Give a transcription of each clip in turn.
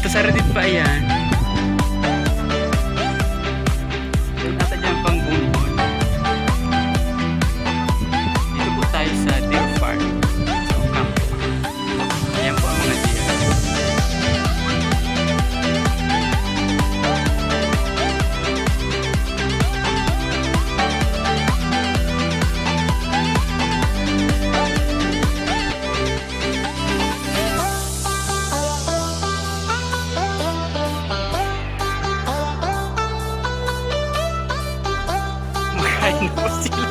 Sasaradit pa yan. Yung nata dyan pang bumbon. Dito po tayo sa deer farm. Sa campo. Ayan po ang mga deer. Kain na po sila.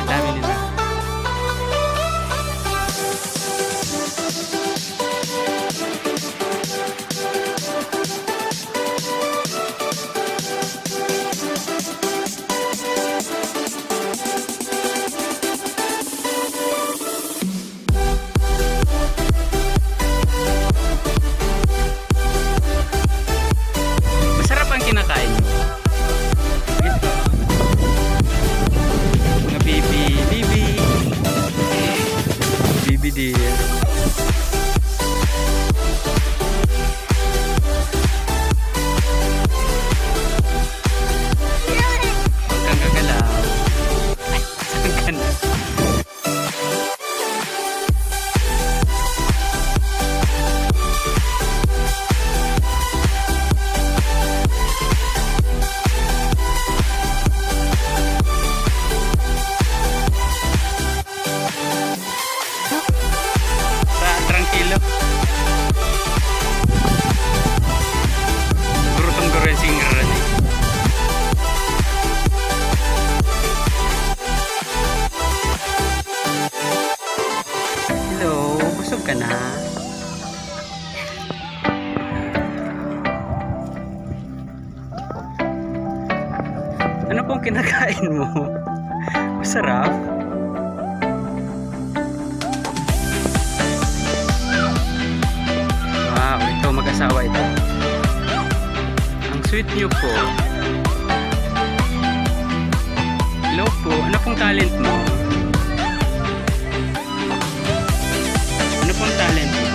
Dami nila. Masarap ang kinakain nyo. Bibi deer. Huwag kang gagalaw. Ay, saan ka na? Tranquilo. Gurutong-guro yung singaran eh. Hello, busog ka na? Ano pong kinakain mo? Masarap? Mag-asawa ito. Ang sweet nyo po. Hello po. Ano pong talent mo? Ano pong talent mo?